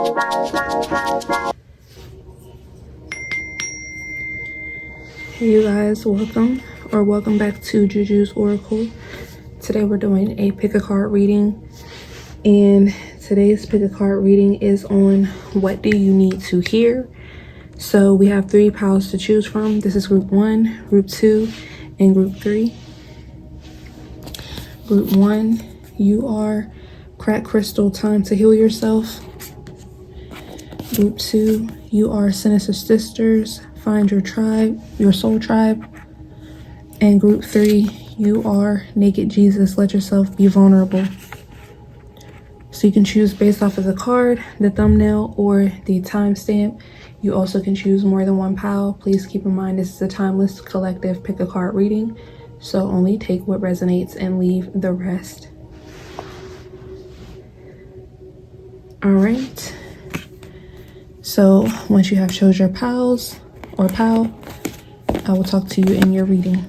Hey you guys, welcome back to Juju's Oracle. Today we're doing a pick a card reading, and today's pick a card reading is on what do you need to hear. So we have 3 piles to choose from. This is group 1, group 2, and group 3. Group 1, you are cracked crystal, time to heal yourself. Group 2, you are sinister sisters, find your tribe, your soul tribe. And group 3, you are naked Jesus, let yourself be vulnerable. So you can choose based off of the card, the thumbnail, or the timestamp. You also can choose more than 1 pile. Please keep in mind this is a timeless collective pick a card reading, so only take what resonates and leave the rest. All right. So once you have chose your piles or pile, I will talk to you in your reading.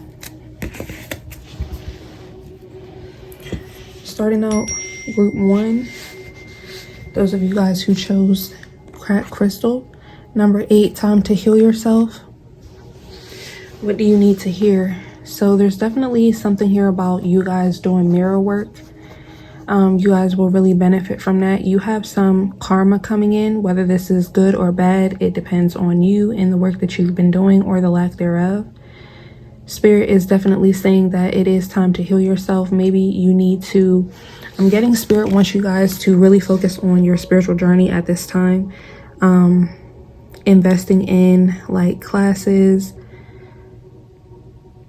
Starting out group 1, those of you guys who chose cracked crystal. Number 8, time to heal yourself. What do you need to hear? So there's definitely something here about you guys doing mirror work. You guys will really benefit from that. You have some karma coming in, whether this is good or bad. It depends on you and the work that you've been doing or the lack thereof. Spirit is definitely saying that it is time to heal yourself. Maybe you need to, I'm getting Spirit wants you guys to really focus on your spiritual journey at this time. Investing in like classes,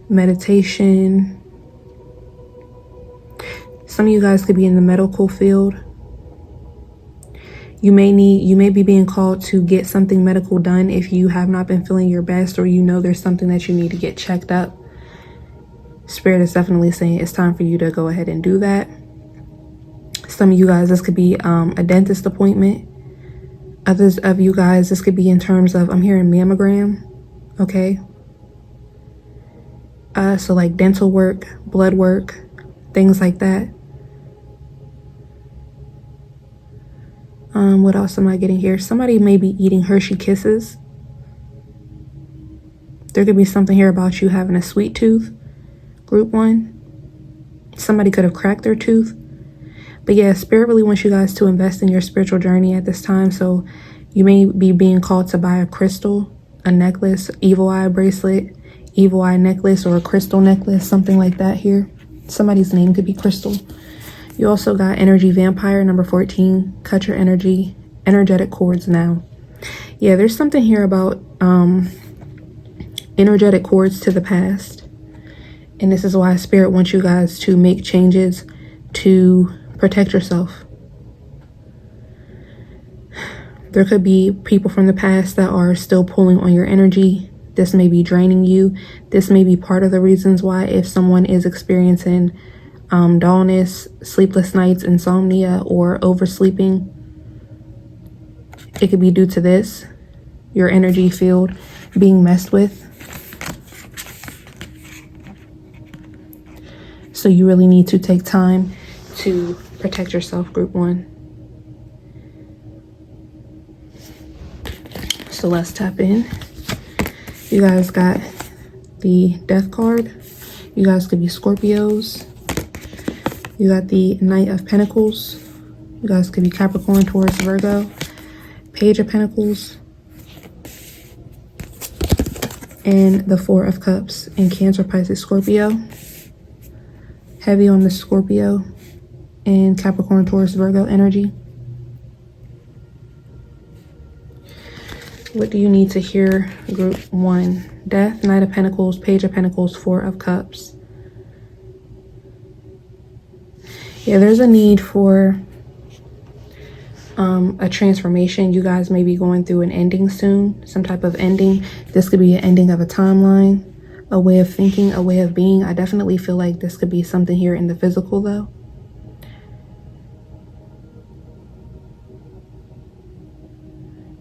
meditation. Some of you guys could be in the medical field. You may be being called to get something medical done if you have not been feeling your best, or you know there's something that you need to get checked up. Spirit is definitely saying it's time for you to go ahead and do that. Some of you guys, this could be a dentist appointment. Others of you guys, this could be in terms of, I'm hearing mammogram, okay? So like dental work, blood work, things like that. What else am I getting here? Somebody may be eating Hershey Kisses. There could be something here about you having a sweet tooth, group 1. Somebody could have cracked their tooth. But yeah, Spirit really wants you guys to invest in your spiritual journey at this time. So you may be being called to buy a crystal, a necklace, evil eye bracelet, evil eye necklace, or a crystal necklace, something like that here. Somebody's name could be Crystal. You also got energy vampire, number 14. Cut your energetic cords now. Yeah, there's something here about energetic cords to the past. And this is why Spirit wants you guys to make changes to protect yourself. There could be people from the past that are still pulling on your energy. This may be draining you. This may be part of the reasons why, if someone is experiencing dullness, sleepless nights, insomnia, or oversleeping, it could be due to this, your energy field being messed with. So you really need to take time to protect yourself, group 1. So let's tap in. You guys got the Death card. You guys could be Scorpios. You got the Knight of Pentacles. You guys could be Capricorn, Taurus, Virgo. Page of Pentacles. And the 4 of Cups in Cancer, Pisces, Scorpio. Heavy on the Scorpio and Capricorn, Taurus, Virgo energy. What do you need to hear, group 1? Death, Knight of Pentacles, Page of Pentacles, 4 of Cups. Yeah, there's a need for a transformation. You guys may be going through an ending soon, some type of ending. This could be an ending of a timeline, a way of thinking, a way of being. I definitely feel like this could be something here in the physical though.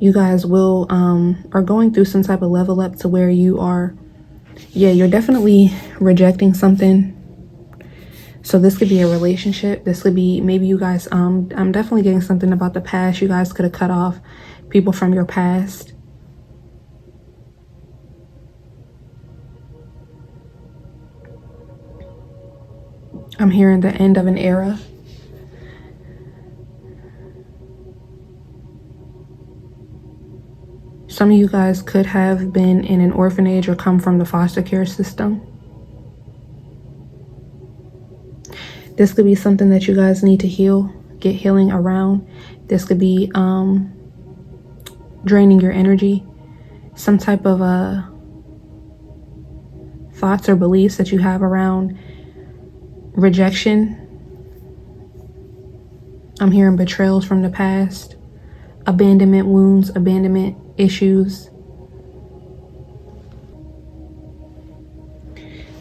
You guys will are going through some type of level up to where you are, yeah, you're definitely rejecting something. So this could be a relationship. This could be maybe you guys, I'm definitely getting something about the past. You guys could have cut off people from your past. I'm hearing the end of an era. Some of you guys could have been in an orphanage or come from the foster care system. This could be something that you guys need to heal, get healing around. This could be draining your energy. Some type of thoughts or beliefs that you have around rejection. I'm hearing betrayals from the past, abandonment wounds, abandonment issues.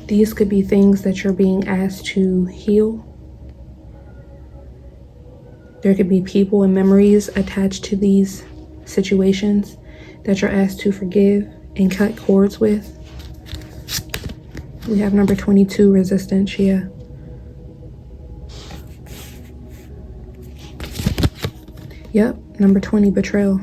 These could be things that you're being asked to heal. There could be people and memories attached to these situations that you're asked to forgive and cut cords with. We have number 22, resistance, yeah. Yep, number 20, betrayal.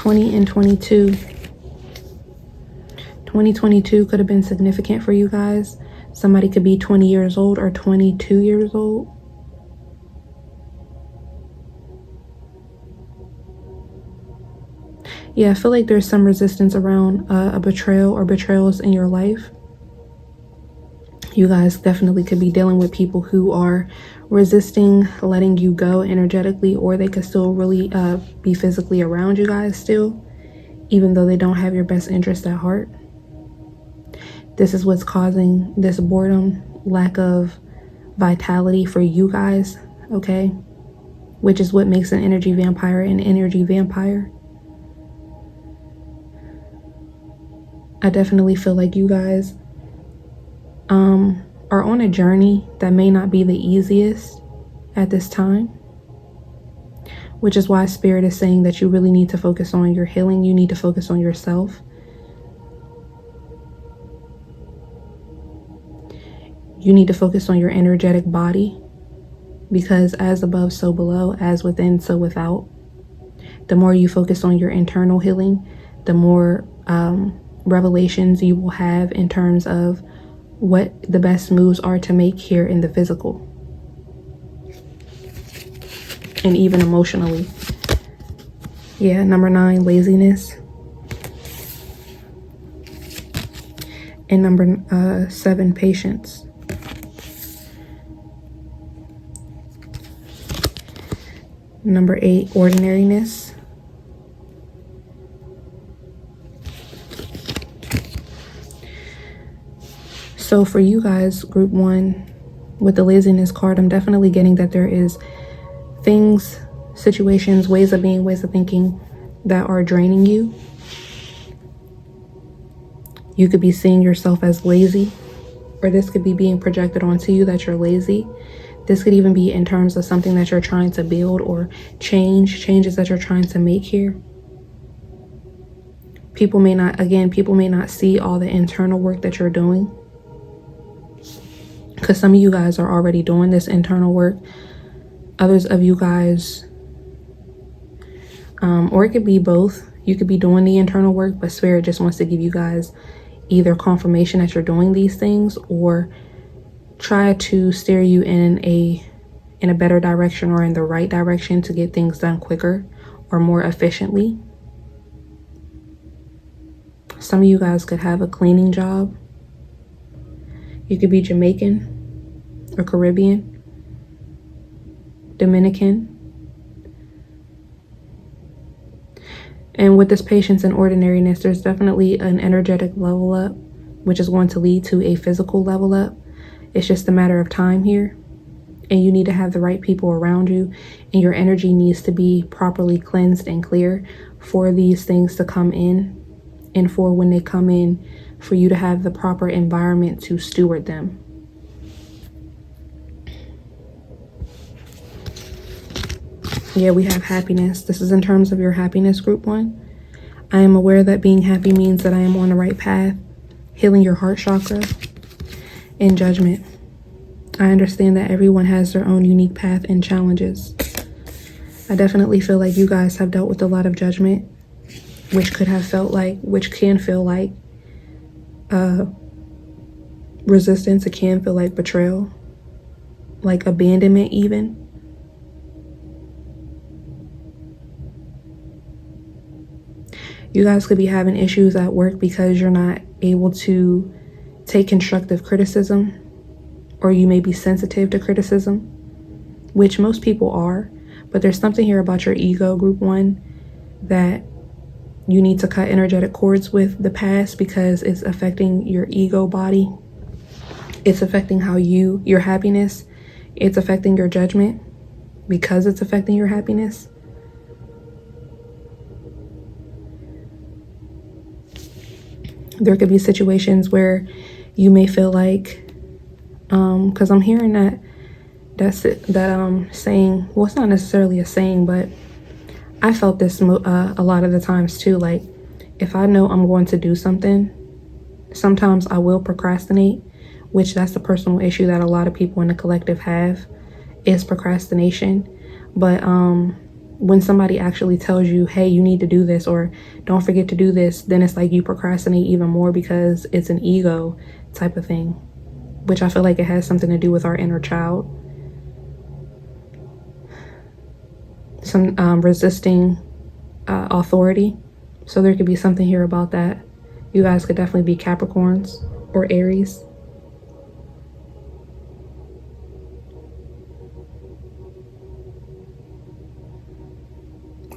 And 22. 2022 could have been significant for you guys. Somebody could be 20 years old or 22 years old. Yeah, I feel like there's some resistance around a betrayal or betrayals in your life. You guys definitely could be dealing with people who are resisting letting you go energetically, or they could still really be physically around you guys still, even though they don't have your best interest at heart. This is what's causing this boredom, lack of vitality for you guys, okay? Which is what makes an energy vampire an energy vampire. I definitely feel like you guys are on a journey that may not be the easiest at this time, which is why Spirit is saying that you really need to focus on your healing. You need to focus on yourself. You need to focus on your energetic body, because as above, so below, as within, so without. The more you focus on your internal healing, the more revelations you will have in terms of what the best moves are to make here in the physical and even emotionally. Yeah, number 9, laziness. And number 7, patience. Number 8, ordinariness. So for you guys, group 1, with the laziness card, I'm definitely getting that there is things, situations, ways of being, ways of thinking that are draining you. You could be seeing yourself as lazy, or this could be being projected onto you that you're lazy. This could even be in terms of something that you're trying to build or changes that you're trying to make here. People may not see all the internal work that you're doing, because some of you guys are already doing this internal work. Others of you guys, or it could be both. You could be doing the internal work, but Spirit just wants to give you guys either confirmation that you're doing these things, or try to steer you in a better direction or in the right direction to get things done quicker or more efficiently. Some of you guys could have a cleaning job. You could be Jamaican or Caribbean, Dominican. And with this patience and ordinariness, there's definitely an energetic level up, which is going to lead to a physical level up. It's just a matter of time here. And you need to have the right people around you, and your energy needs to be properly cleansed and clear for these things to come in, and for when they come in, for you to have the proper environment to steward them. Yeah, we have happiness. This is in terms of your happiness, group 1. I am aware that being happy means that I am on the right path. healing your heart chakra, and judgment. I understand that everyone has their own unique path and challenges. I definitely feel like you guys have dealt with a lot of judgment, which can feel like resistance. It can feel like betrayal, like abandonment even. You guys could be having issues at work because you're not able to take constructive criticism, or you may be sensitive to criticism, which most people are. But there's something here about your ego, group 1, that you need to cut energetic cords with the past, because it's affecting your ego body. It's affecting your happiness. It's affecting your judgment because it's affecting your happiness. There could be situations where you may feel like, because I'm hearing that saying, well, it's not necessarily a saying, but I felt this a lot of the times too. Like, if I know I'm going to do something, sometimes I will procrastinate, which that's the personal issue that a lot of people in the collective have, is procrastination. But when somebody actually tells you, hey, you need to do this, or don't forget to do this, then it's like you procrastinate even more, because it's an ego type of thing, which I feel like it has something to do with our inner child. Some resisting authority. So there could be something here about that. You guys could definitely be Capricorns or Aries.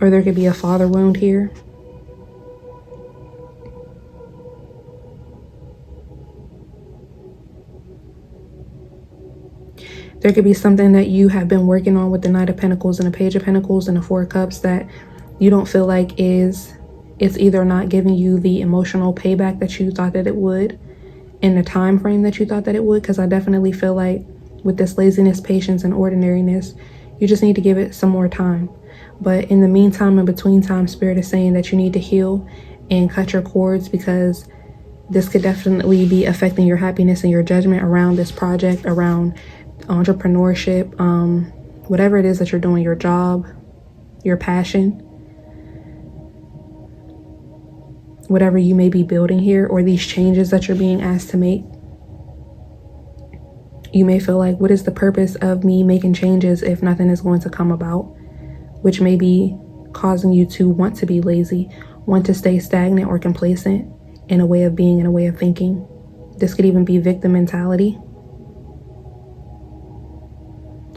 Or there could be a father wound here. There could be something that you have been working on with the Knight of Pentacles and the Page of Pentacles and the Four of Cups that you don't feel like it's either not giving you the emotional payback that you thought that it would in the time frame that you thought that it would. Because I definitely feel like with this laziness, patience, and ordinariness, you just need to give it some more time. But in the meantime, in between time, Spirit is saying that you need to heal and cut your cords, because this could definitely be affecting your happiness and your judgment around this project, around entrepreneurship, whatever it is that you're doing, your job, your passion, whatever you may be building here, or these changes that you're being asked to make. You may feel like, what is the purpose of me making changes if nothing is going to come about? Which may be causing you to want to be lazy, want to stay stagnant or complacent in a way of being, in a way of thinking. This could even be victim mentality.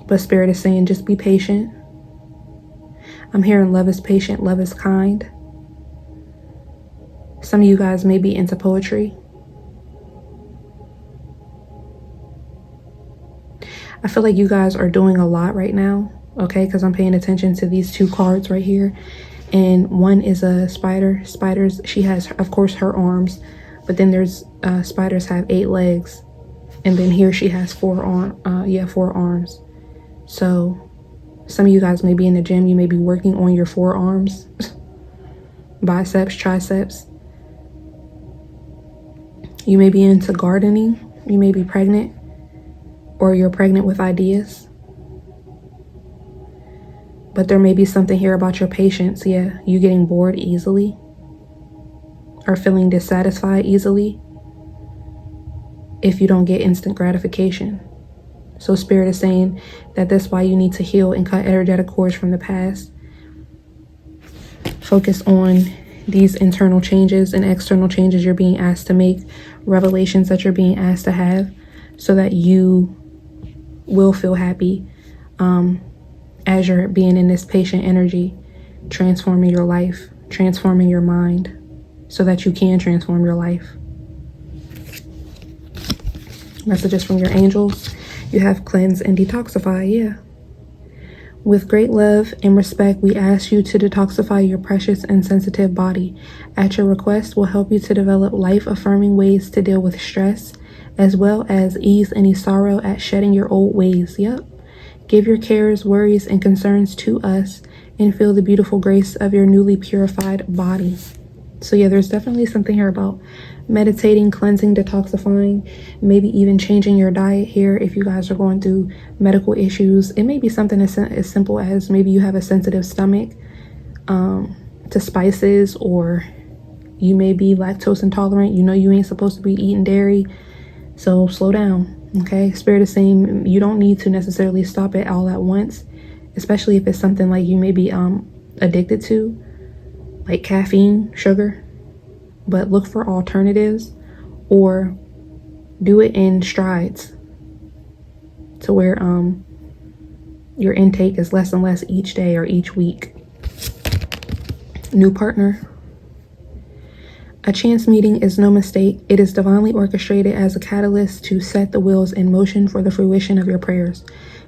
But Spirit is saying, just be patient. I'm hearing love is patient, love is kind. Some of you guys may be into poetry. I feel like you guys are doing a lot right now. Okay, because I'm paying attention to these two cards right here. And one is a spider. Spiders, she has, of course, her arms. But then there's spiders have 8 legs. And then here she has 4 arms. So some of you guys may be in the gym. You may be working on your forearms. Biceps, triceps. You may be into gardening. You may be pregnant. Or you're pregnant with ideas. But there may be something here about your patience. Yeah, you getting bored easily or feeling dissatisfied easily if you don't get instant gratification. So Spirit is saying that that's why you need to heal and cut energetic cords from the past. Focus on these internal changes and external changes you're being asked to make, revelations that you're being asked to have, so that you will feel happy as you're being in this patient energy, transforming your life, transforming your mind, so that you can transform your life. Messages from your angels. You have cleanse and detoxify. Yeah. With great love and respect, we ask you to detoxify your precious and sensitive body. At your request, we'll help you to develop life-affirming ways to deal with stress, as well as ease any sorrow at shedding your old ways. Yep. Give your cares, worries, and concerns to us and feel the beautiful grace of your newly purified body. So yeah, there's definitely something here about meditating, cleansing, detoxifying, maybe even changing your diet here if you guys are going through medical issues. It may be something as simple as maybe you have a sensitive stomach to spices, or you may be lactose intolerant. You know you ain't supposed to be eating dairy, so slow down. Okay, Spirit is saying you don't need to necessarily stop it all at once, especially if it's something like you may be addicted to, like caffeine, sugar. But look for alternatives, or do it in strides to where your intake is less and less each day or each week. New partner. A chance meeting is no mistake. It is divinely orchestrated as a catalyst to set the wheels in motion for the fruition of your prayers.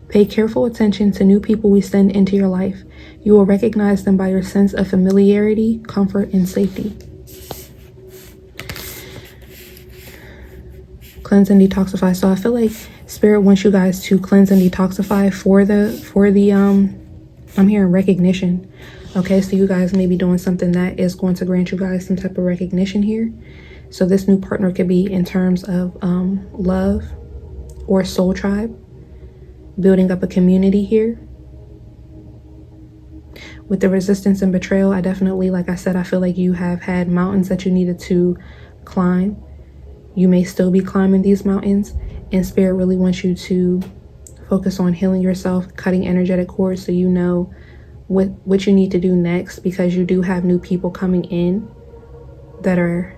Pay careful attention to new people we send into your life. You will recognize them by your sense of familiarity, comfort, and safety. Cleanse and detoxify. So I feel like Spirit wants you guys to cleanse and detoxify for the I'm hearing recognition. Okay, so you guys may be doing something that is going to grant you guys some type of recognition here. So this new partner could be in terms of love or soul tribe, building up a community here. With the resistance and betrayal, I definitely, like I said, I feel like you have had mountains that you needed to climb. You may still be climbing these mountains, and Spirit really wants you to focus on healing yourself, cutting energetic cords, so you know what you need to do next, because you do have new people coming in that are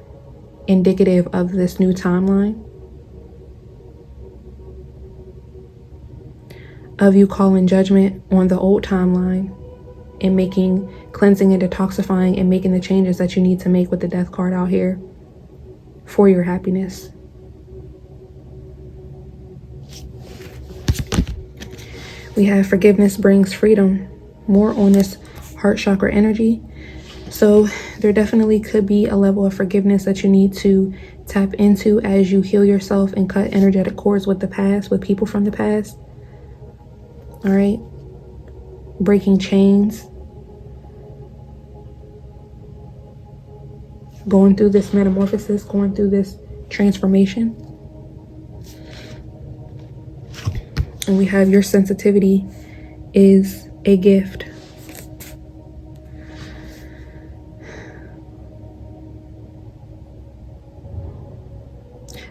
indicative of this new timeline of you calling judgment on the old timeline and making cleansing and detoxifying and making the changes that you need to make with the death card out here for your happiness. We have forgiveness brings freedom. More on this heart chakra energy. So there definitely could be a level of forgiveness that you need to tap into as you heal yourself and cut energetic cords with the past, with people from the past. All right. Breaking chains. Going through this metamorphosis, going through this transformation. And we have your sensitivity is a gift.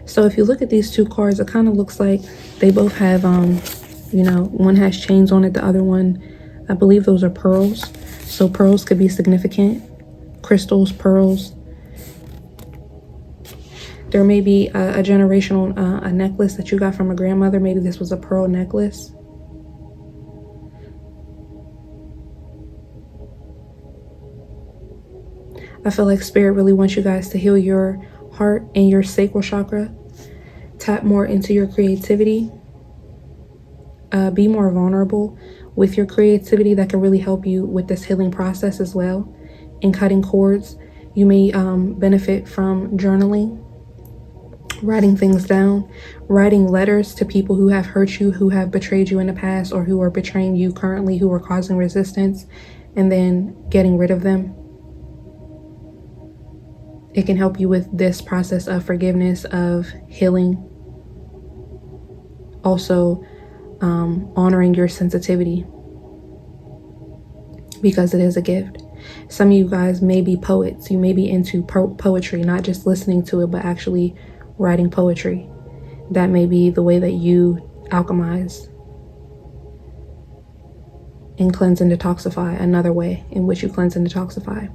So if you look at these two cards, it kind of looks like they both have, you know, one has chains on it, the other one, I believe those are pearls. So pearls could be significant. Crystals, pearls. There may be a generational a necklace that you got from a grandmother. Maybe this was a pearl necklace. I feel like Spirit really wants you guys to heal your heart and your sacral chakra. Tap more into your creativity. Be more vulnerable with your creativity. That can really help you with this healing process as well. In cutting cords, you may benefit from journaling, writing things down, writing letters to people who have hurt you, who have betrayed you in the past, or who are betraying you currently, who are causing resistance, and then getting rid of them. It can help you with this process of forgiveness, of healing. Also, honoring your sensitivity, because it is a gift. Some of you guys may be poets. You may be into poetry, not just listening to it, but actually writing poetry. That may be the way that you alchemize and cleanse and detoxify, another way in which you cleanse and detoxify.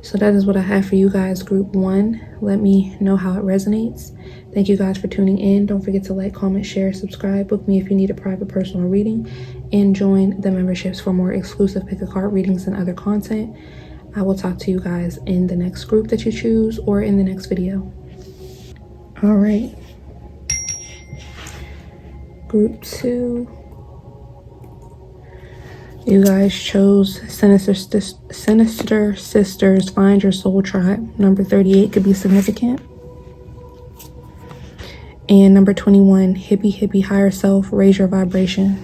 So that is what I have for you guys, group 1. Let me know how it resonates. Thank you guys for tuning in. Don't forget to like, comment, share, subscribe. Book me if you need a private personal reading, and join the memberships for more exclusive pick a card readings and other content. I will talk to you guys in the next group that you choose, or in the next video. All right. Group 2. You guys chose Sinister Sisters, Find Your Soul Tribe. Number 38 could be significant. And number 21, Hippie Hippie Higher Self, Raise Your Vibration.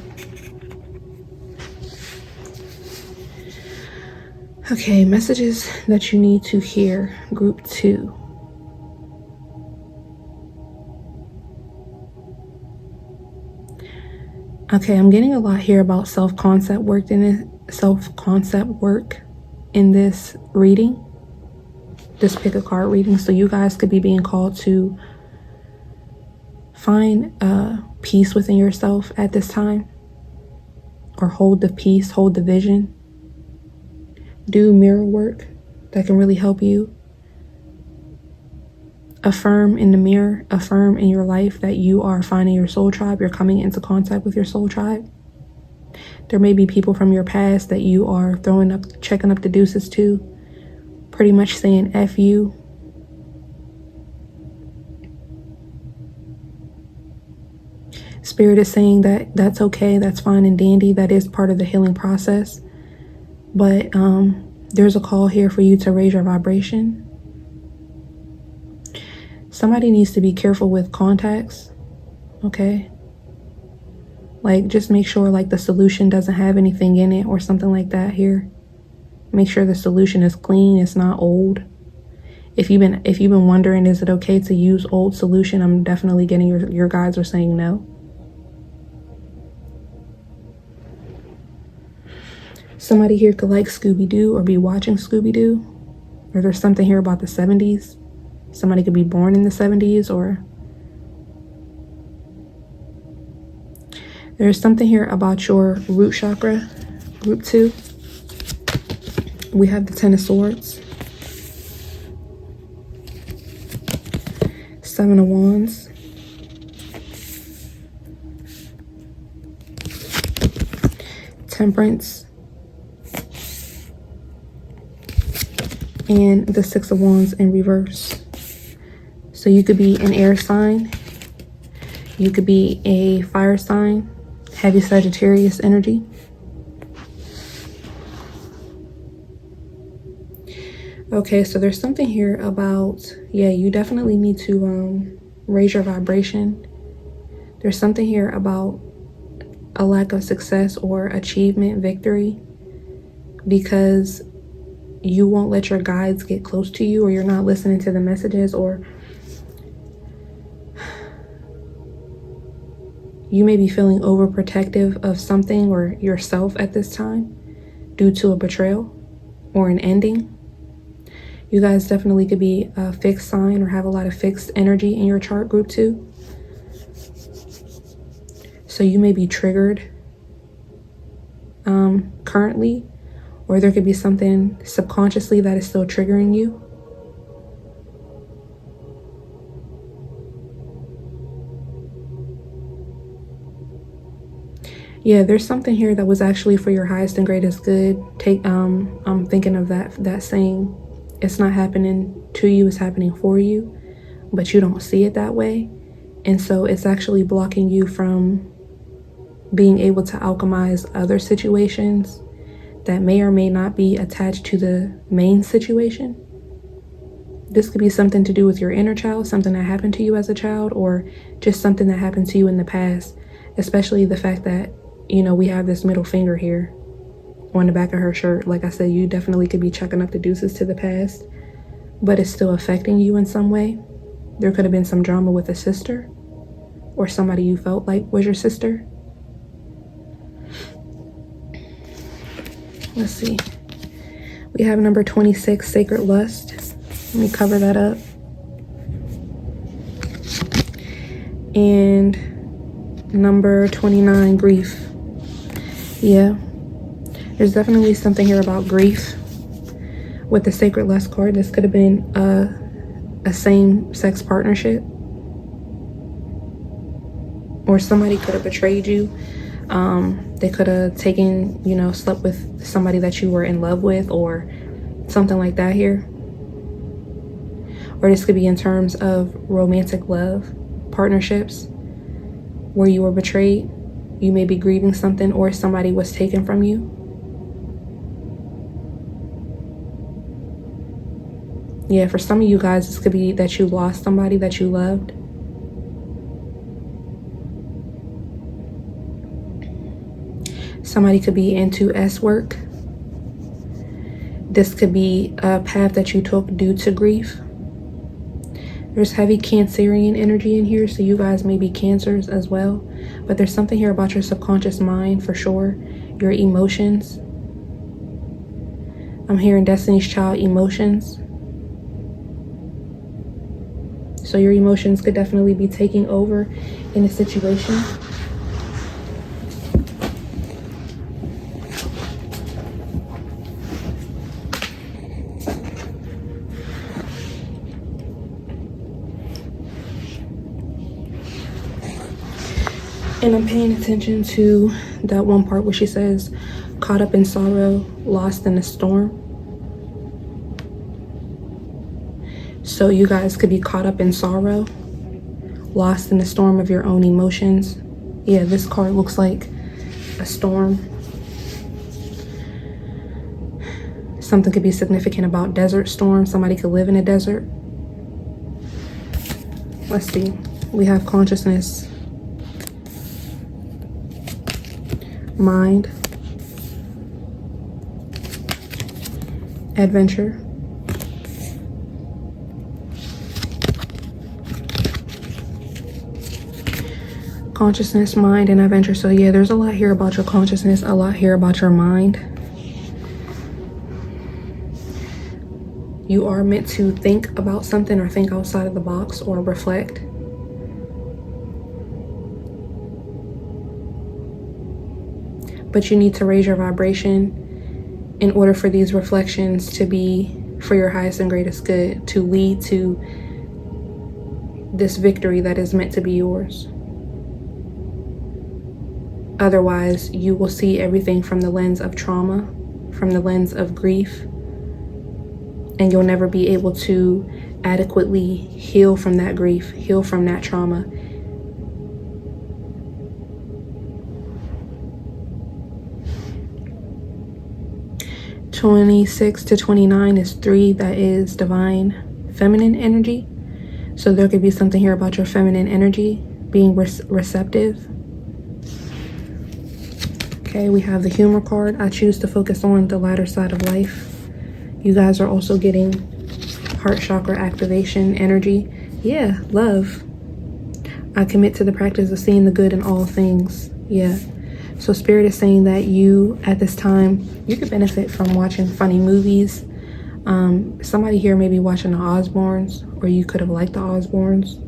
Okay, messages that you need to hear, group 2. Okay, I'm getting a lot here about self-concept work in this reading, this pick a card reading. So you guys could be being called to find peace within yourself at this time, or hold the peace, hold the vision. Do mirror work that can really help you. Affirm in the mirror, affirm in your life that you are finding your soul tribe. You're coming into contact with your soul tribe. There may be people from your past that you are checking up the deuces to, pretty much saying F you. Spirit is saying that that's okay, that's fine and dandy, that is part of the healing process. But there's a call here for you to raise your vibration. Somebody needs to be careful with contacts, okay? Like, just make sure like the solution doesn't have anything in it or something like that here. Make sure the solution is clean, it's not old. If you've been wondering, is it okay to use old solution? I'm definitely getting your guides are saying no. Somebody here could like Scooby-Doo or be watching Scooby-Doo. Or there's something here about the 70s. Somebody could be born in the 70s, or there's something here about your root chakra, group 2. We have the 10 of Swords, 7 of Wands, Temperance, and the 6 of Wands in reverse. So you could be an air sign, you could be a fire sign, heavy Sagittarius energy. Okay, so there's something here about, yeah, you definitely need to raise your vibration. There's something here about a lack of success or achievement, victory, because you won't let your guides get close to you, or you're not listening to the messages, or you may be feeling overprotective of something or yourself at this time due to a betrayal or an ending. You guys definitely could be a fixed sign or have a lot of fixed energy in your chart, group 2. So you may be triggered currently, or there could be something subconsciously that is still triggering you. Yeah, there's something here that was actually for your highest and greatest good. I'm thinking of that saying, it's not happening to you, it's happening for you, but you don't see it that way. And so it's actually blocking you from being able to alchemize other situations that may or may not be attached to the main situation. This could be something to do with your inner child, something that happened to you as a child, or just something that happened to you in the past, especially the fact that, you know, we have this middle finger here on the back of her shirt. Like I said, you definitely could be chucking up the deuces to the past, but it's still affecting you in some way. There could have been some drama with a sister or somebody you felt like was your sister. Let's see. We have number 26, Sacred Lust. Let me cover that up. And number 29, Grief. Yeah, there's definitely something here about grief with the Sacred Lust card. This could have been a same-sex partnership, or somebody could have betrayed you. They could have taken, you know, slept with somebody that you were in love with, or something like that here. Or this could be in terms of romantic love partnerships where you were betrayed. You may be grieving something, or somebody was taken from you. Yeah, for some of you guys, this could be that you lost somebody that you loved. Somebody could be into S work. This could be a path that you took due to grief. There's heavy Cancerian energy in here, so you guys may be Cancers as well. But there's something here about your subconscious mind for sure. Your emotions. I'm hearing Destiny's Child emotions. So your emotions could definitely be taking over in a situation. And I'm paying attention to that one part where she says, caught up in sorrow, lost in a storm. So you guys could be caught up in sorrow, lost in the storm of your own emotions. Yeah, this card looks like a storm. Something could be significant about desert storm. Somebody could live in a desert. Let's see. We have consciousness, mind, adventure, consciousness, mind, and adventure. So yeah, there's a lot here about your consciousness, a lot here about your mind. You are meant to think about something or think outside of the box or reflect. But you need to raise your vibration in order for these reflections to be for your highest and greatest good, to lead to this victory that is meant to be yours. Otherwise, you will see everything from the lens of trauma, from the lens of grief, and you'll never be able to adequately heal from that grief, heal from that trauma. (26 to 29) is 3. That is divine feminine energy. So there could be something here about your feminine energy being receptive. Okay, we have the humor card. I choose to focus on the lighter side of life. You guys are also getting heart chakra activation energy. Yeah, love. I commit to the practice of seeing the good in all things. Yeah. So Spirit is saying that you, at this time, you could benefit from watching funny movies. Somebody here may be watching the Osbournes, or you could have liked the Osbournes.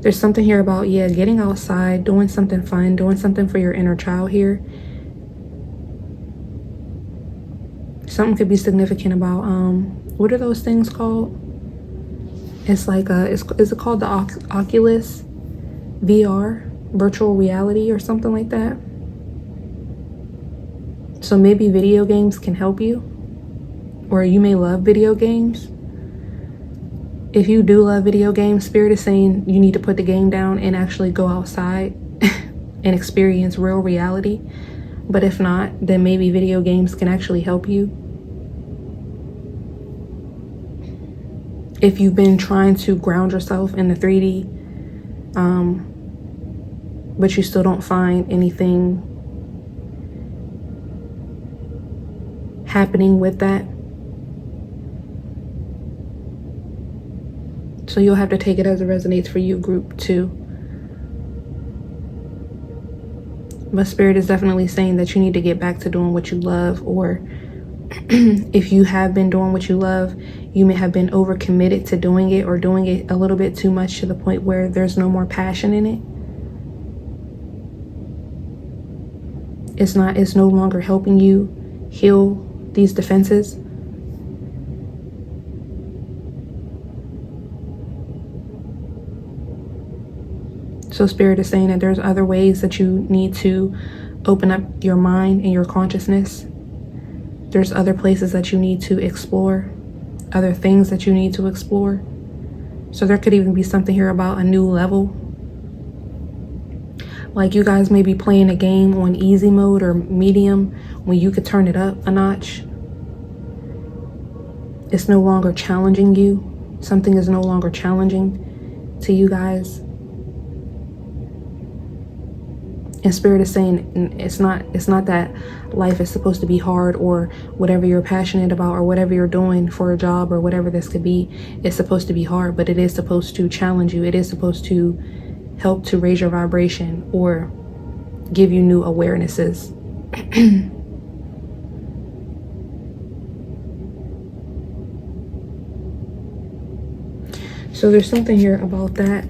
There's something here about, yeah, getting outside, doing something fun, doing something for your inner child here. Something could be significant about, what are those things called? It's like, is it called the Oculus VR, virtual reality or something like that? So maybe video games can help you, or you may love video games. If you do love video games, Spirit is saying you need to put the game down and actually go outside and experience real reality. But if not, then maybe video games can actually help you. If you've been trying to ground yourself in the 3D, but you still don't find anything happening with that, so you'll have to take it as it resonates for you, group 2. But Spirit is definitely saying that you need to get back to doing what you love, or if you have been doing what you love, you may have been overcommitted to doing it, or doing it a little bit too much to the point where there's no more passion in it. It's no longer helping you heal these defenses. So Spirit is saying that there's other ways that you need to open up your mind and your consciousness. There's other places that you need to explore, other things that you need to explore. So there could even be something here about a new level. Like you guys may be playing a game on easy mode or medium when you could turn it up a notch. It's no longer challenging you. Something is no longer challenging to you guys. And Spirit is saying it's not that life is supposed to be hard, or whatever you're passionate about, or whatever you're doing for a job, or whatever this could be, it's supposed to be hard, but it is supposed to challenge you. It is supposed to help to raise your vibration or give you new awarenesses. So there's something here about that.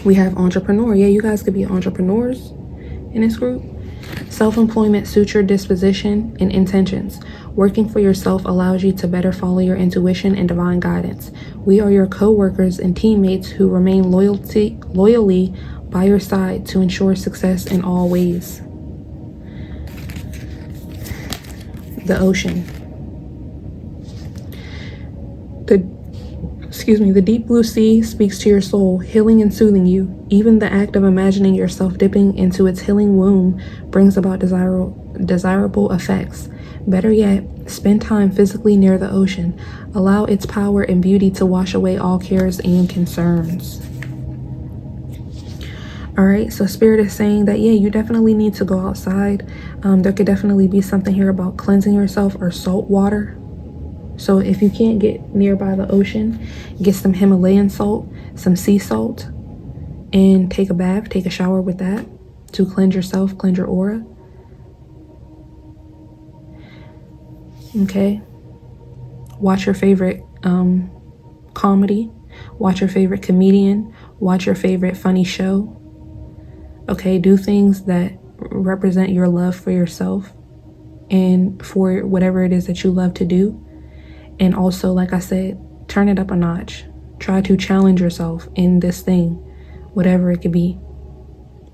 We have entrepreneur. Yeah, you guys could be entrepreneurs in this group. Self-employment suits your disposition and intentions. Working for yourself allows you to better follow your intuition and divine guidance. We are your co-workers and teammates who remain loyally by your side to ensure success in all ways. The ocean. The deep blue sea speaks to your soul, healing and soothing you. Even the act of imagining yourself dipping into its healing womb brings about desirable effects. Better yet, spend time physically near the ocean. Allow its power and beauty to wash away all cares and concerns. All right, so Spirit is saying that, yeah, you definitely need to go outside. There could definitely be something here about cleansing yourself or salt water. So if you can't get nearby the ocean, get some Himalayan salt, some sea salt, and take a bath, take a shower with that to cleanse yourself, cleanse your aura. Okay. Watch your favorite comedy. Watch your favorite comedian. Watch your favorite funny show. Okay, do things that represent your love for yourself and for whatever it is that you love to do. And also, like I said, turn it up a notch. Try to challenge yourself in this thing, whatever it could be.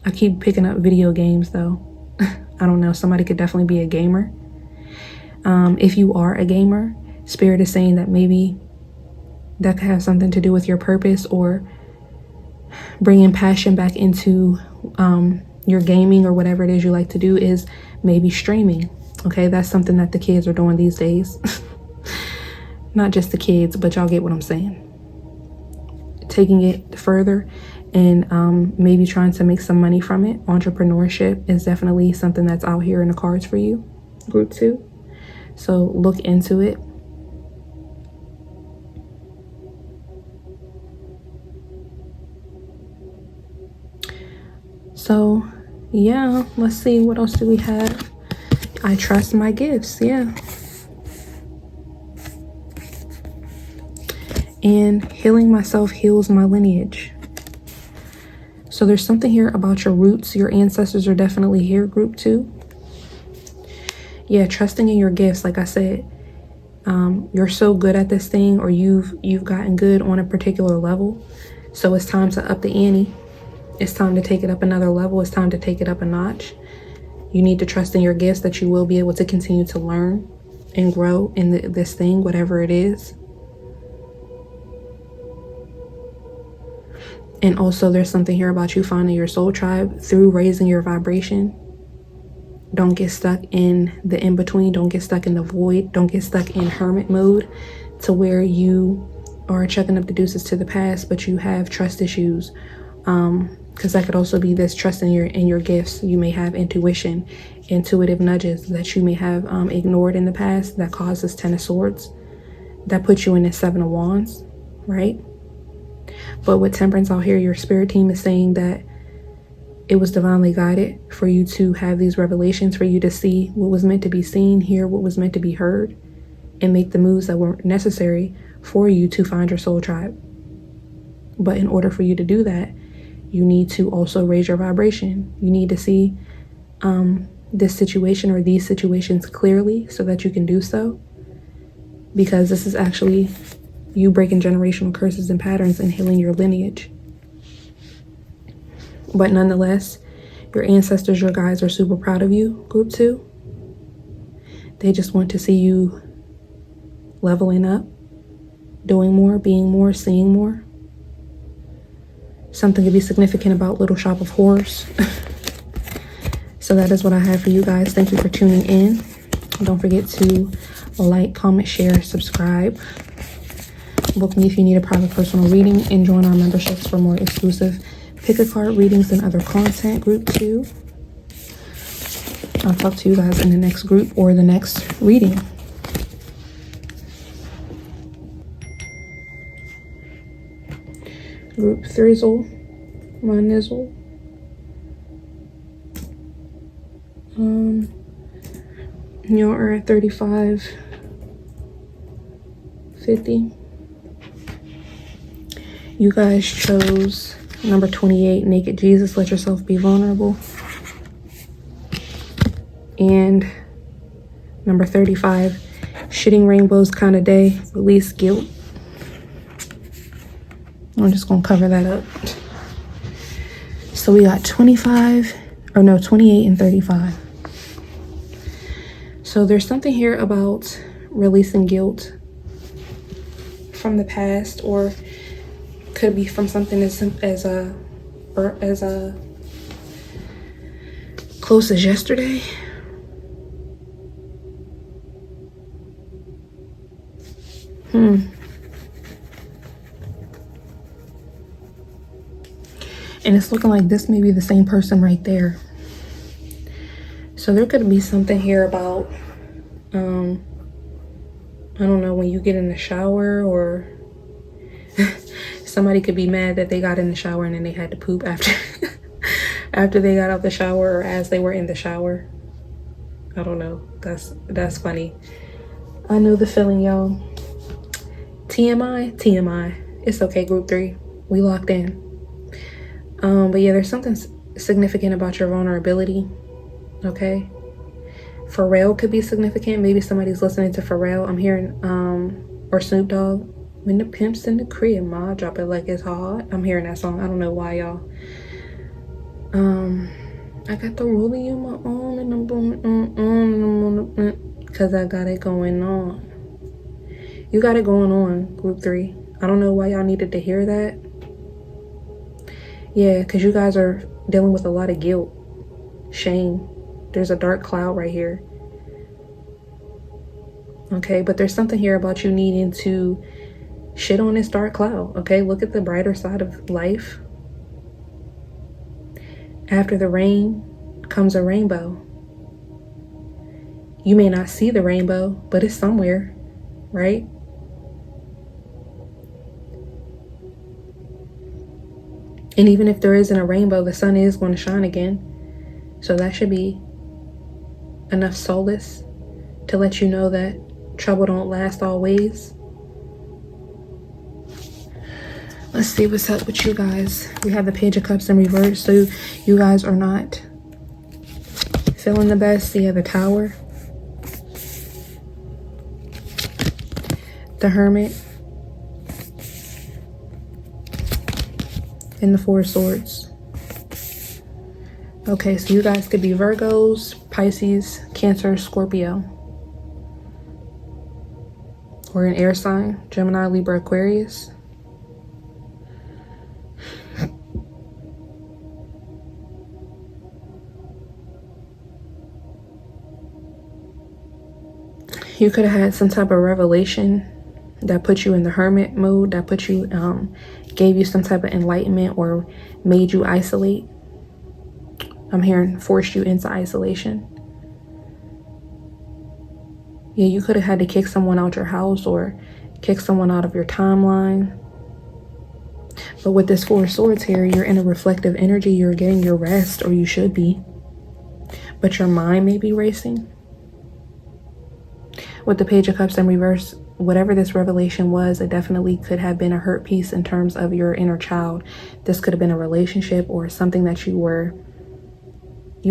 I keep picking up video games though. I don't know, somebody could definitely be a gamer. If you are a gamer, Spirit is saying that maybe that could have something to do with your purpose or bringing passion back into your gaming or whatever it is you like to do, is maybe streaming. Okay, that's something that the kids are doing these days. Not just the kids, but y'all get what I'm saying. Taking it further and maybe trying to make some money from it. Entrepreneurship is definitely something that's out here in the cards for you, group 2. So look into it. So yeah, let's see, what else do we have? I trust my gifts. Yeah. And healing myself heals my lineage. So there's something here about your roots. Your ancestors are definitely here, group 2. Yeah, trusting in your gifts. Like I said, you're so good at this thing, or you've gotten good on a particular level. So it's time to up the ante. It's time to take it up another level. It's time to take it up a notch. You need to trust in your gifts, that you will be able to continue to learn and grow in this thing, whatever it is. And also there's something here about you finding your soul tribe through raising your vibration. Don't get stuck in the in-between. Don't get stuck in the void. Don't get stuck in hermit mode to where you are chucking up the deuces to the past, but you have trust issues. Because that could also be this trust in your gifts. You may have intuition, intuitive nudges that you may have ignored in the past that causes 10 of Swords. That puts you in the 7 of Wands, right? But with Temperance out here, your spirit team is saying that it was divinely guided for you to have these revelations, for you to see what was meant to be seen, hear what was meant to be heard, and make the moves that were necessary for you to find your soul tribe. But in order for you to do that, you need to also raise your vibration. You need to see this situation or these situations clearly so that you can do so. Because this is actually you breaking generational curses and patterns and healing your lineage. But nonetheless, your ancestors, your guides are super proud of you, group 2. They just want to see you leveling up, doing more, being more, seeing more. Something to be significant about Little Shop of Horrors. So that is what I have for you guys. Thank you for tuning in. Don't forget to like, comment, share, subscribe. Book me if you need a private personal reading, and join our memberships for more exclusive Pick a card, readings, and other content, group 2. I'll talk to you guys in the next group or the next reading. Group Thrizzle, my nizzle. Y'all are at 3550. You guys chose number 28, Naked Jesus, Let Yourself Be Vulnerable. And number 35, Shitting Rainbows Kind of Day, Release Guilt. I'm just gonna cover that up. So we got 28 and 35. So there's something here about releasing guilt from the past, or could be from something as close as yesterday. And it's looking like this may be the same person right there. So there could be something here about, I don't know, when you get in the shower, or somebody could be mad that they got in the shower and then they had to poop after after they got out the shower, or as they were in the shower. I don't know. That's funny. I know the feeling, y'all. TMI. It's okay, group 3. We locked in. But yeah, there's something significant about your vulnerability. Okay. Pharrell could be significant. Maybe somebody's listening to Pharrell. I'm hearing, or Snoop Dogg. When the pimp's in the crib, ma, drop it like it's hot. I'm hearing that song. I don't know why, y'all. I got the rollie in my arm and I'm going because I got it going on. You got it going on, group 3. I don't know why y'all needed to hear that. Yeah, because you guys are dealing with a lot of guilt, shame. There's a dark cloud right here. Okay, but there's something here about you needing to shit on this dark cloud. Okay, look at the brighter side of life. After the rain comes a rainbow. You may not see the rainbow, but it's somewhere, right? And even if there isn't a rainbow, the sun is going to shine again. So that should be enough solace to let you know that trouble don't last always. Let's see what's up with you guys. We have the Page of Cups in reverse. So you guys are not feeling the best. You have the Tower, the Hermit, and the Four of Swords. Okay, so you guys could be Virgos, Pisces, Cancer, Scorpio, or an air sign, Gemini, Libra, Aquarius. You could have had some type of revelation that put you in the hermit mode, that put you, gave you some type of enlightenment or made you isolate. I'm hearing forced you into isolation. Yeah, you could have had to kick someone out your house or kick someone out of your timeline. But with this Four of Swords here, you're in a reflective energy. You're getting your rest, or you should be. But your mind may be racing. With the Page of Cups in reverse, whatever this revelation was, it definitely could have been a hurt piece in terms of your inner child. This could have been a relationship or something that you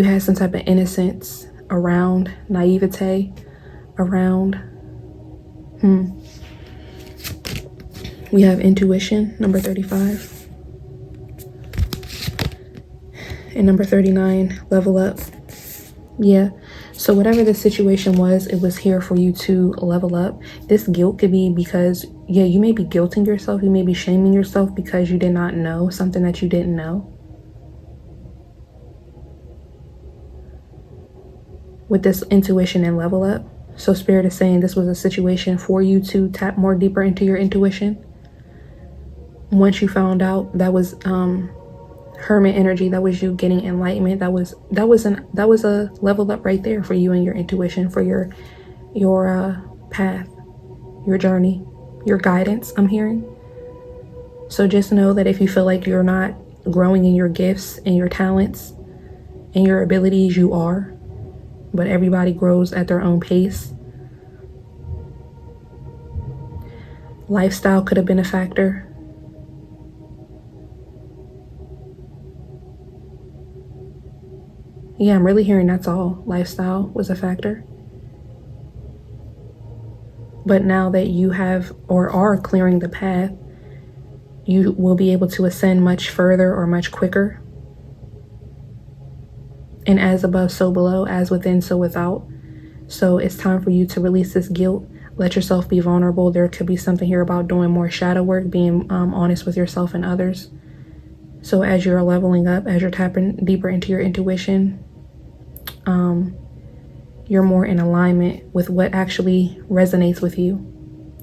had some type of innocence around, naivete around. We have intuition, number 35. And number 39, level up. Yeah. So whatever the situation was, it was here for you to level up. This guilt could be because, yeah, you may be guilting yourself. You may be shaming yourself because you did not know something that you didn't know. With this intuition and level up. So Spirit is saying this was a situation for you to tap more deeper into your intuition. Once you found out that was hermit energy, that was you getting enlightenment. That was a level up right there for you and your intuition, for your path, your journey, your guidance, I'm hearing. So just know that if you feel like you're not growing in your gifts and your talents and your abilities, you are. But everybody grows at their own pace. Lifestyle could have been a factor. Yeah, I'm really hearing that's all. Lifestyle was a factor. But now that you have or are clearing the path, you will be able to ascend much further or much quicker. And as above, so below, as within, so without. So it's time for you to release this guilt. Let yourself be vulnerable. There could be something here about doing more shadow work, being honest with yourself and others. So as you're leveling up, as you're tapping deeper into your intuition, you're more in alignment with what actually resonates with you.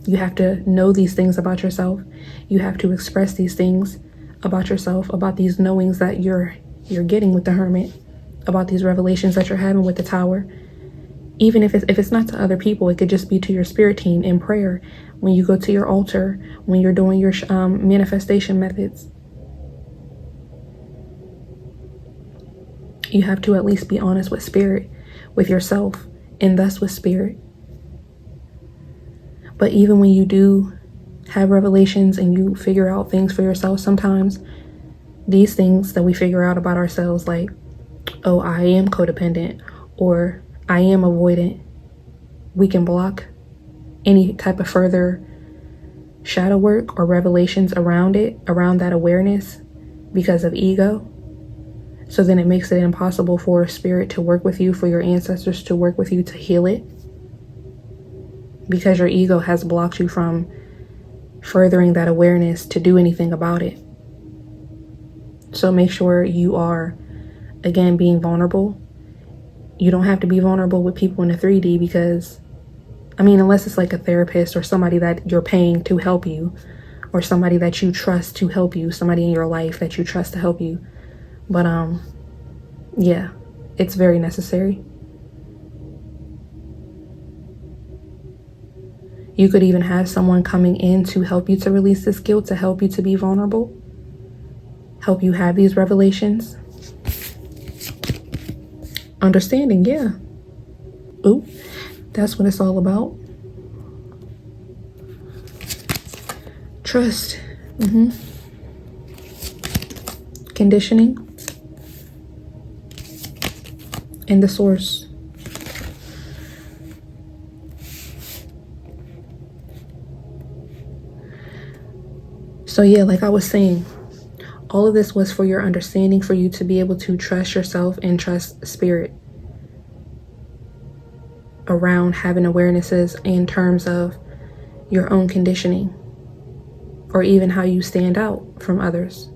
You have to know these things about yourself. You have to express these things about yourself, about these knowings that you're getting with the Hermit, about these revelations that you're having with the Tower. Even if it's not to other people, it could just be to your spirit team in prayer, when you go to your altar, when you're doing your manifestation methods. You have to at least be honest with spirit, with yourself, and thus with spirit. But even when you do have revelations and you figure out things for yourself, sometimes these things that we figure out about ourselves, like, oh, I am codependent, or I am avoidant, we can block any type of further shadow work or revelations around it, around that awareness, because of ego. So then it makes it impossible for spirit to work with you, for your ancestors to work with you to heal it, because your ego has blocked you from furthering that awareness to do anything about it. So make sure you are, again, being vulnerable. You don't have to be vulnerable with people in the 3D because, I mean, unless it's like a therapist or somebody that you're paying to help you, or somebody that you trust to help you, somebody in your life that you trust to help you. But yeah, it's very necessary. You could even have someone coming in to help you to release this guilt, to help you to be vulnerable, help you have these revelations. Understanding, yeah. Ooh, that's what it's all about. Trust. Conditioning. And the source. So yeah, like I was saying, all of this was for your understanding, for you to be able to trust yourself and trust spirit around having awarenesses in terms of your own conditioning, or even how you stand out from others.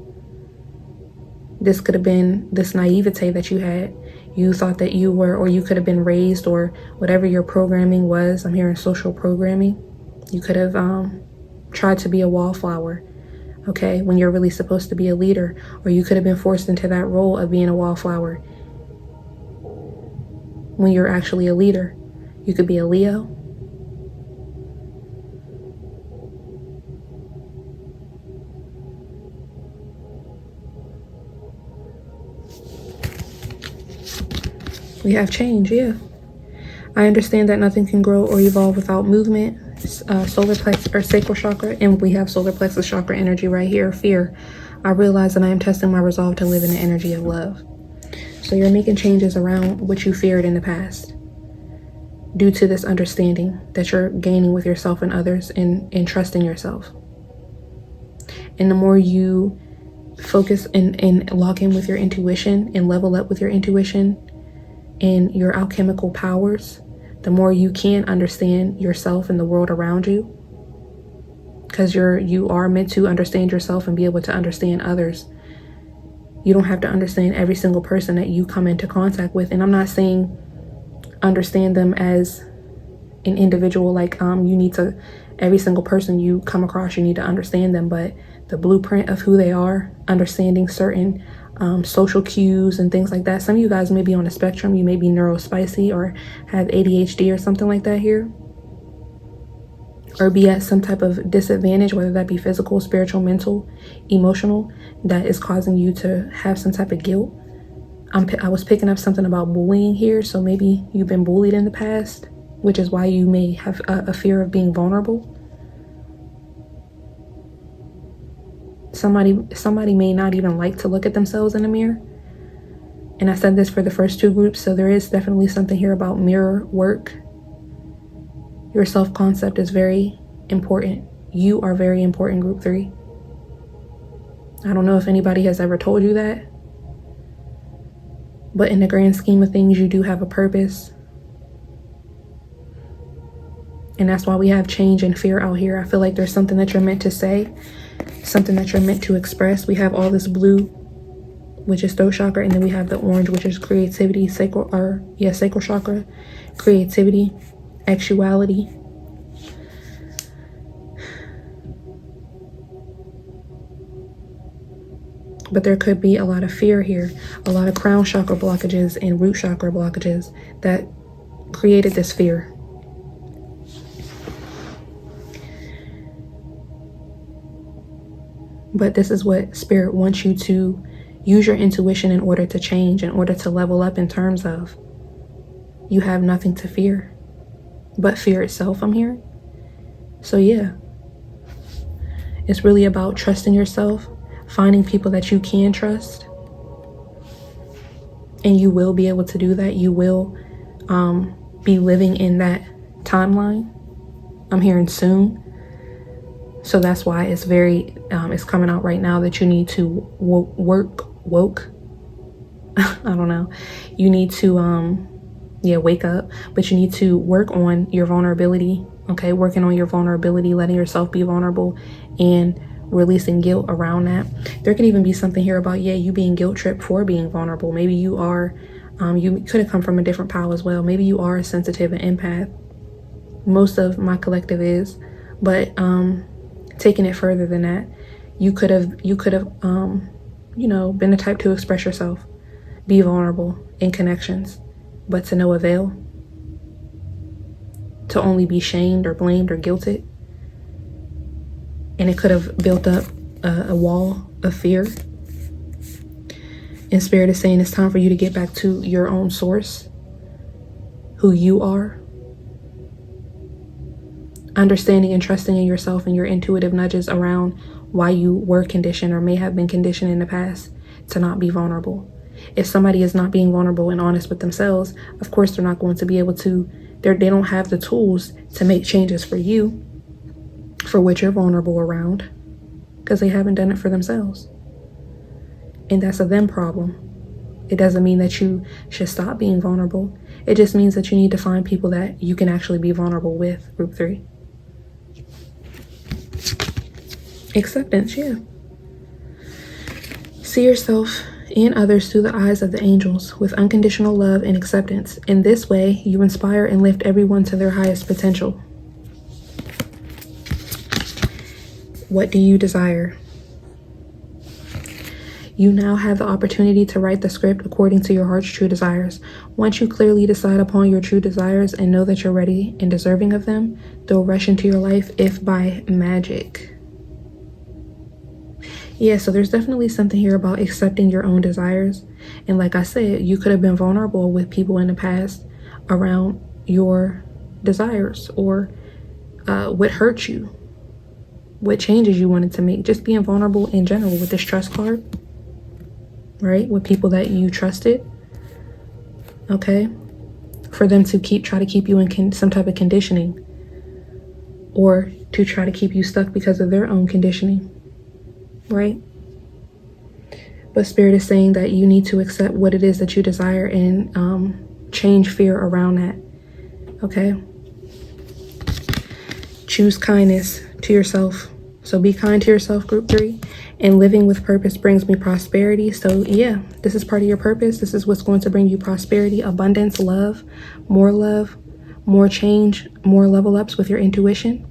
This could have been this naivete that you had. You thought that you were, or you could have been raised, or whatever your programming was. I'm hearing social programming. You could have tried to be a wallflower, okay, when you're really supposed to be a leader. Or you could have been forced into that role of being a wallflower when you're actually a leader. You could be a Leo. We have change, yeah. I understand that nothing can grow or evolve without movement. Solar plexus or sacral chakra, and we have solar plexus chakra energy right here. Fear. I realize that I am testing my resolve to live in the energy of love. So you're making changes around what you feared in the past, due to this understanding that you're gaining with yourself and others, and trusting yourself. And the more you focus and lock in with your intuition and level up with your intuition and your alchemical powers, the more you can understand yourself and the world around you, because you are meant to understand yourself and be able to understand others. You don't have to understand every single person that you come into contact with. And I'm not saying understand them as an individual, like you need to, every single person you come across, you need to understand them, but the blueprint of who they are, understanding certain social cues and things like that. Some of you guys may be on the spectrum. You may be neurospicy or have ADHD or something like that here, or be at some type of disadvantage, whether that be physical, spiritual, mental, emotional, that is causing you to have some type of guilt. I was picking up something about bullying here, so maybe you've been bullied in the past, which is why you may have a fear of being vulnerable. Somebody may not even like to look at themselves in the mirror. And I said this for the first two groups, so there is definitely something here about mirror work. Your self-concept is very important. You are very important, group 3. I don't know if anybody has ever told you that, but in the grand scheme of things, you do have a purpose. And that's why we have change and fear out here. I feel like there's something that you're meant to say, something that you're meant to express. We have all this blue, which is throat chakra, and then we have the orange, which is creativity, sacral chakra, creativity, actuality. But there could be a lot of fear here, a lot of crown chakra blockages and root chakra blockages that created this fear. But this is what Spirit wants you to use, your intuition, in order to change, in order to level up, in terms of you have nothing to fear but fear itself, I'm hearing. So yeah, it's really about trusting yourself, finding people that you can trust, and you will be able to do that. You will be living in that timeline, I'm hearing, soon. So that's why it's very it's coming out right now that you need to woke I don't know, you need to wake up, but you need to work on your vulnerability. Okay, working on your vulnerability, letting yourself be vulnerable, and releasing guilt around that. There could even be something here about you being guilt tripped for being vulnerable. Maybe you are you could have come from a different pile as well. Maybe you are a sensitive and empath. Most of my collective is, but taking it further than that, you could have been the type to express yourself, be vulnerable in connections, but to no avail, to only be shamed or blamed or guilted. And it could have built up a wall of fear. And Spirit is saying it's time for you to get back to your own source, who you are. Understanding and trusting in yourself and your intuitive nudges around why you were conditioned or may have been conditioned in the past to not be vulnerable. If somebody is not being vulnerable and honest with themselves, of course they're not going to be able to, they don't have the tools to make changes for you, for which you're vulnerable around, because they haven't done it for themselves. And that's a them problem. It doesn't mean that you should stop being vulnerable. It just means that you need to find people that you can actually be vulnerable with, group 3. Acceptance, yeah. See yourself and others through the eyes of the angels with unconditional love and acceptance. In this way, you inspire and lift everyone to their highest potential. What do you desire? You now have the opportunity to write the script according to your heart's true desires. Once you clearly decide upon your true desires and know that you're ready and deserving of them, they'll rush into your life if by magic. Yeah, so there's definitely something here about accepting your own desires. And like I said, you could have been vulnerable with people in the past around your desires, or what hurt you, what changes you wanted to make. Just being vulnerable in general with this trust card, right? With people that you trusted, okay? For them to try to keep you in some type of conditioning, or to try to keep you stuck because of their own conditioning. Right? But Spirit is saying that you need to accept what it is that you desire and change fear around that. Okay? Choose kindness to yourself. So be kind to yourself, group 3. And living with purpose brings me prosperity. So yeah, this is part of your purpose. This is what's going to bring you prosperity, abundance, love, more change, more level ups with your intuition.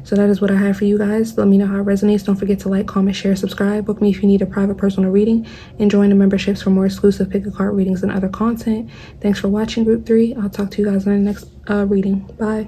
So that is what I have for you guys. Let me know how it resonates. Don't forget to like, comment, share, subscribe. Book me if you need a private personal reading, and join the memberships for more exclusive pick a card readings and other content. Thanks for watching, group 3. I'll talk to you guys in the next reading. Bye.